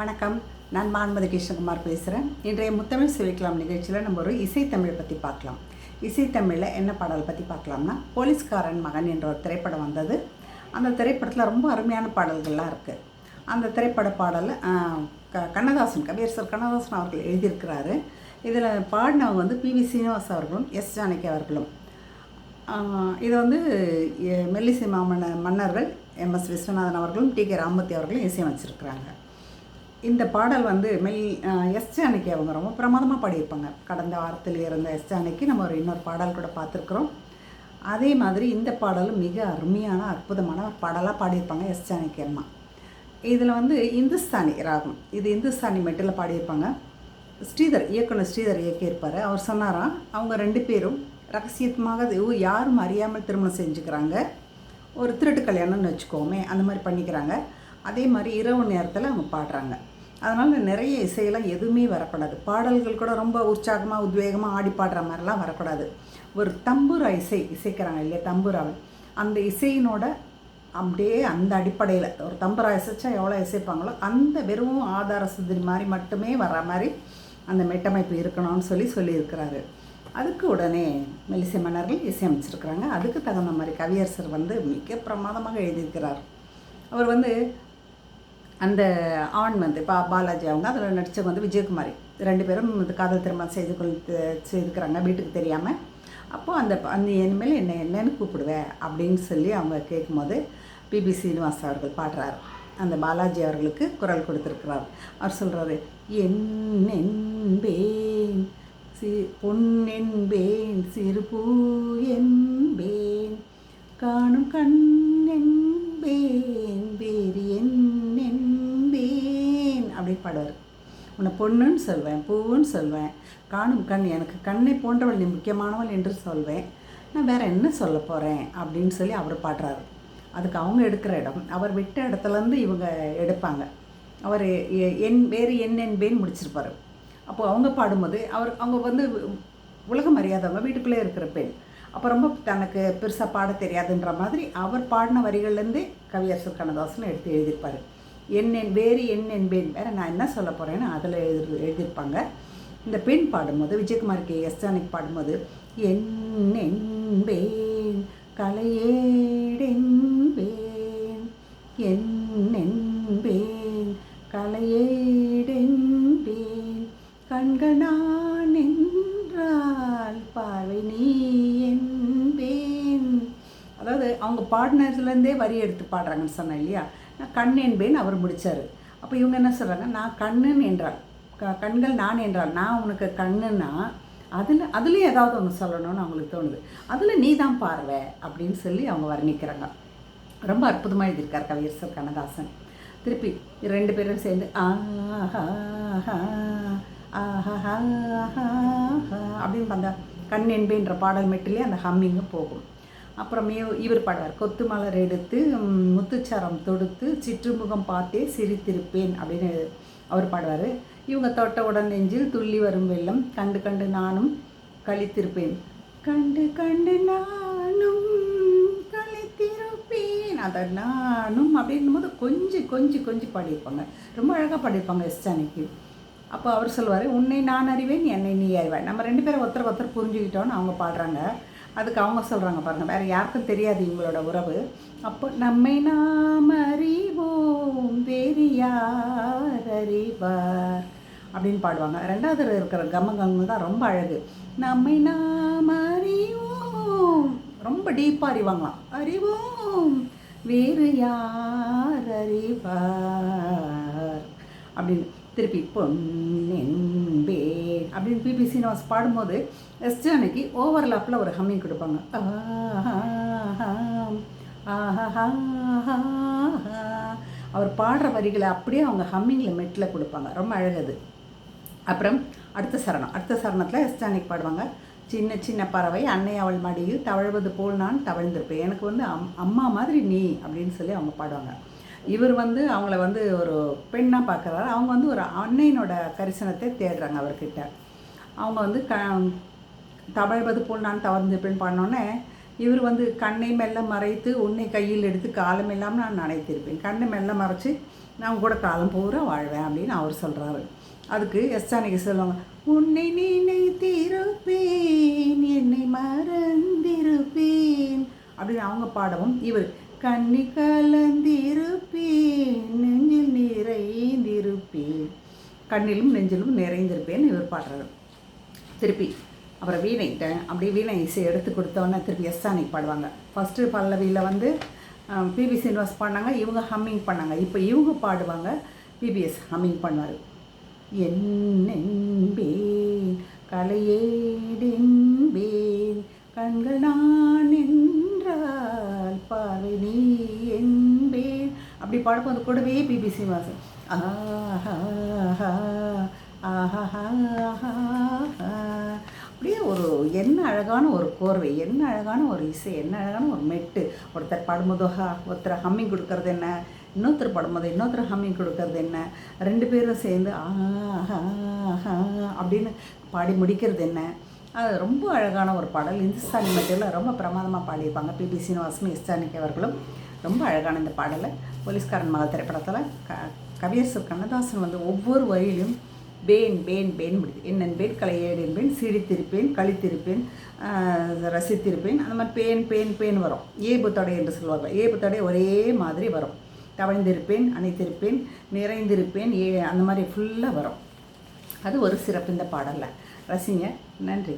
வணக்கம். நான் மான்மதி கிருஷ்ணகுமார் பேசுகிறேன். இன்றைய முத்தமிழ் சுவைக்கலாம் நிகழ்ச்சியில் நம்ம ஒரு இசைத்தமிழை பற்றி பார்க்கலாம். இசைத்தமிழில் என்ன பாடல் பற்றி பார்க்கலாம்னா, போலீஸ்காரன் மகன் என்ற ஒரு திரைப்படம் வந்தது. அந்த திரைப்படத்தில் ரொம்ப அருமையான பாடல்கள்லாம் இருக்குது. அந்த திரைப்பட பாடல் கண்ணதாசன், கவியரசர் கண்ணதாசன் அவர்கள் எழுதியிருக்கிறாரு. இதில் பாடினவங்க வந்து பி.வி. சீனிவாஸ் அவர்களும் எஸ். ஜானகி அவர்களும். இது வந்து மெல்லிசை மன்னர்கள் எம்.எஸ். விஸ்வநாதன் அவர்களும் டி.கே. ராமமூர்த்தி அவர்களும் இசையமைச்சிருக்கிறாங்க. இந்த பாடல் வந்து எஸ். ஜானகி அவங்க ரொம்ப பிரமாதமாக பாடியிருப்பாங்க. கடந்த வாரத்தில் இருந்த எஸ். ஜானகி நம்ம இன்னொரு பாடல் கூட பார்த்துருக்குறோம். அதே மாதிரி இந்த பாடலும் மிக அருமையான அற்புதமான ஒரு பாடலாக பாடியிருப்பாங்க எஸ். ஜானகி அம்மா. இதில் வந்து இந்துஸ்தானி ராகம், இது இந்துஸ்தானி மெட்டில் பாடியிருப்பாங்க. இயக்குனர் ஸ்ரீதர் இயக்கியிருப்பார். அவர் சொன்னாராம், அவங்க 2 பேரும் ரகசியமாக யாரும் அறியாமல் திருமணம் செஞ்சுக்கிறாங்க. ஒரு திருட்டு கல்யாணம்னு வச்சுக்கோமே, அந்த மாதிரி பண்ணிக்கிறாங்க. அதே மாதிரி இரவு நேரத்தில் அவங்க பாடுறாங்க. அதனால் நிறைய இசையெல்லாம் எதுவுமே வரக்கூடாது. பாடல்கள் கூட ரொம்ப உற்சாகமாக உத்வேகமாக ஆடி பாடுற மாதிரிலாம் வரக்கூடாது. ஒரு தம்புரா இசைக்கிறாங்க இல்லையா, தம்புராவை, அந்த இசையினோட அப்படியே அந்த அடிப்படையில் ஒரு தம்புரா இசைச்சா எவ்வளோ இசைப்பாங்களோ அந்த வெறும் ஆதார சுதிரி மாதிரி மட்டுமே வர மாதிரி அந்த மெட்டமைப்பு இருக்கணும்னு சொல்லியிருக்கிறாரு. அதுக்கு உடனே மெல்லிசை மன்னர்கள் இசையமைச்சிருக்கிறாங்க. அதுக்கு தகுந்த மாதிரி கவியரசர் வந்து மிக பிரமாதமாக எழுதியிருக்கிறார். அவர் வந்து அந்த ஆண் வந்து பாலாஜி அவங்க அதில் நடித்தவங்க வந்து விஜயகுமாரி, 2 பேரும் காதல் திருமணம் செய்துக்கிறாங்க வீட்டுக்கு தெரியாமல். அப்போது அந்த இனிமேல் என்னன்னு கூப்பிடுவேன் அப்படின்னு சொல்லி அவங்க கேட்கும்போது பி.பி. சீனிவாஸ் அவர்கள் பாடுறார். அந்த பாலாஜி அவர்களுக்கு குரல் கொடுத்துருக்கிறார். அவர் சொல்கிறாரு, என்பேன் பொன்னென்பேன் சிறு பூ என்பேன் காணும் கண் என்பேன் வேறு என்பேன் அப்படின்னு பாடுவார். உன்னை பொண்ணுன்னு சொல்வேன், பூவுன்னு சொல்வேன், காணும் கண், எனக்கு கண்ணை போன்றவள் நீ முக்கியமானவள் என்று சொல்வேன், நான் வேறு என்ன சொல்ல போகிறேன் அப்படின்னு சொல்லி அவர் பாடுறாரு. அதுக்கு அவங்க எடுக்கிற இடம், அவர் விட்ட இடத்துலேருந்து இவங்க எடுப்பாங்க. அவர் வேறு என்பேன்னு முடிச்சிருப்பார். அப்போது அவங்க பாடும்போது அவங்க வந்து உலகம் அறியாதவங்க, வீட்டுக்குள்ளே இருக்கிற பெண். அப்போ ரொம்ப தனக்கு பெருசாக பாட தெரியாதுன்ற மாதிரி அவர் பாடின வரிகள்லேருந்தே கவியரசர் கண்ணதாசன் எடுத்து எழுதியிருப்பார். வேறு என்பேன், வேறு நான் என்ன சொல்ல போகிறேன்னு அதில் எழுதியிருப்பாங்க. இந்த பெண் பாடும்போது, விஜயகுமாருக்கு எஸ். ஜானகி பாடும்போது, என்பேன் கலையேடென்பேன், என்பேன் கலையேடென்பேன், கண்கள் நான் என்றால் பார்வை நீ என்பேன். அதாவது அவங்க பாடினதுலேருந்தே வரி எடுத்து பாடுறாங்கன்னு சொன்னேன் இல்லையா. நான் கண் என்பேன் அவர் முடித்தார். அப்போ இவங்க என்ன சொல்கிறாங்க, நான் கண்ணன் என்றால் கண்கள் நான் என்றால் நான் உனக்கு கண்ணுன்னா அதுலேயும் ஏதாவது ஒன்று சொல்லணும்னு அவங்களுக்கு தோணுது. அதில் நீ தான் பார்வை அப்படின்னு சொல்லி அவங்க வர்ணிக்கிறாங்க. ரொம்ப அற்புதமாக எழுதியிருக்கார் கவியரசர் கண்ணதாசன். திருப்பி 2 பேரும் சேர்ந்து ஆஹா ஆஹா அப்படின்னு அந்த கண் என்பேன்ற பாடல் மெட்டிலே அந்த ஹம்மிங்கு போகும். அப்புறமே இவர் பாடுவார், கொத்து மலர் எடுத்து முத்துச்சாரம் தொடுத்து சிற்றுமுகம் பார்த்தே சிரித்திருப்பேன் அப்படின்னு அவர் பாடுவார். இவங்க தொட்ட உடன் நெஞ்சில் துள்ளி வரும் வெள்ளம் கண்டு கண்டு நானும் கழித்திருப்பேன், கண்டு கண்டு நானும் கழித்திருப்பேன், அதை நானும் அப்படின்னும் போது கொஞ்சம் பாடியிருப்பாங்க. ரொம்ப அழகாக பாடியிருப்பாங்க எஸ். ஜானகி. அப்போ அவர் சொல்லுவார், உன்னை நான் அறிவேன் என்னை நீ அறிவேன். நம்ம 2 பேரும் ஒருத்தர் புரிஞ்சுக்கிட்டோன்னு அவங்க பாடுறாங்க. அதுக்கு அவங்க சொல்கிறாங்க பாருங்கள், வேறு யாருக்கும் தெரியாது இவங்களோட உறவு. அப்போ நம்மை நாம் அறிவோம் வேறு யார் அறிவார் அப்படின்னு பாடுவாங்க. 2வது இருக்கிற கம்ம தான் ரொம்ப அழகு. நம்மை நாம் அறிவோம், ரொம்ப டீப்பாக அறிவாங்களாம், அறிவோம் வேறு யார் அறிவார் அப்படின்னு. திருப்பி பொன்னென்பே அப்படின்னு பி.பி. சீனிவாஸ் பாடும்போது எஸ். ஜானகி ஓவர்லாப்பில் ஒரு ஹம்மிங் கொடுப்பாங்க. அவர் பாடுற வரிகளை அப்படியே அவங்க ஹம்மிங்கில் மெட்டில் கொடுப்பாங்க. ரொம்ப அழகது. அப்புறம் அடுத்த சரணத்தில் எஸ். ஜானகி பாடுவாங்க, சின்ன சின்ன பறவை அன்னை அவள் மடியில் தவழ்வது போல் நான் தவழ்ந்திருப்பேன், எனக்கு வந்து அம்மா மாதிரி நீ அப்படின்னு சொல்லி அவங்க பாடுவாங்க. இவர் வந்து அவங்கள வந்து ஒரு பெண்ணாக பார்க்குறாரு. அவங்க வந்து ஒரு அன்னையினோட கரிசனத்தை தேடுறாங்க அவர்கிட்ட. அவங்க வந்து தவழ்வது போல் நான் தவழ்ந்திருப்பேன் பாடினோன்னே இவர் வந்து கண்ணை மெல்ல மறைத்து உன்னை கையில் எடுத்து காலம் இல்லாமல் நான் நனைத்திருப்பேன், கண்ணை மெல்ல மறைச்சி நான் கூட காலம் பூரா வாழ்வேன் அப்படின்னு அவர் சொல்கிறாரு. அதுக்கு எஸ் ஜானகி சொல்லுவாங்க, உன்னை நினைத்திருப்பேன் என்னை மறந்திருப்பேன் அப்படின்னு அவங்க பாடவும், இவர் கண்ணி கலந்திருப்பேன் நெஞ்சில் நிறைந்திருப்பேன், கண்ணிலும் நெஞ்சிலும் நிறைந்திருப்பேன் இவர் பாடுறாரு. திருப்பி அப்புறம் வீணைகிட்ட அப்படியே வீணை இசை எடுத்து கொடுத்தோன்னே திருப்பி எஸ் ஜானகி பாடுவாங்க. ஃபஸ்ட்டு பல்லவியில் வந்து பிபி சீனிவாஸ் பாடினாங்க, இவங்க ஹம்மிங் பண்ணாங்க. இப்போ இவங்க பாடுவாங்க, பிபிஎஸ் ஹம்மிங் பண்ணுவார். என்னென்பேன் கலையேடென்பேன் கண்கள் நான் என்றால் பார்வை நீ என்பேன் அப்படி பாடும்போது கூடவே பிபி சீனிவாசன் ஆஹா ஆஹா அப்படியே ஒரு என்ன அழகான ஒரு கோர்வை, என்ன அழகான ஒரு இசை, என்ன அழகான ஒரு மெட்டு. ஒருத்தர் பாடும்போது ஒருத்தர் ஹம்மிங் கொடுக்கறது என்ன, இன்னொருத்தர் பாடும்போது இன்னொருத்தர் ஹம்மிங் கொடுக்கறது என்ன, ரெண்டு பேரும் சேர்ந்து ஆஹா அப்படின்னு பாடி முடிக்கிறது என்ன. அது ரொம்ப அழகான ஒரு பாடல். இந்துஸ்தானி மெட்டில் ரொம்ப பிரமாதமாக பாடியிருப்பாங்க பிபி சீனிவாசனும் எஸ் ஜானகி அவர்களும். ரொம்ப அழகான இந்த பாடலை போலீஸ்காரன் மகள் திரைப்படத்தில் கவியரசர் கண்ணதாசன் வந்து ஒவ்வொரு வரியிலும் பேன் பேன் பேன் முடியுது. என்னென்பேன் கலையேடென்பேன் சிரித்திருப்பேன் கழித்திருப்பேன் ரசித்திருப்பேன், அந்த மாதிரி பேன் பேன் பேன் வரும். ஏபுத்தொடை என்று சொல்லுவாங்க. ஏபுத்தொடை ஒரே மாதிரி வரும். தவழ்ந்திருப்பேன் அணைத்திருப்பேன் நிறைந்திருப்பேன் அந்த மாதிரி ஃபுல்லாக வரும். அது ஒரு சிறப்பு இந்த பாடலில். ரசிங்க. நன்றி.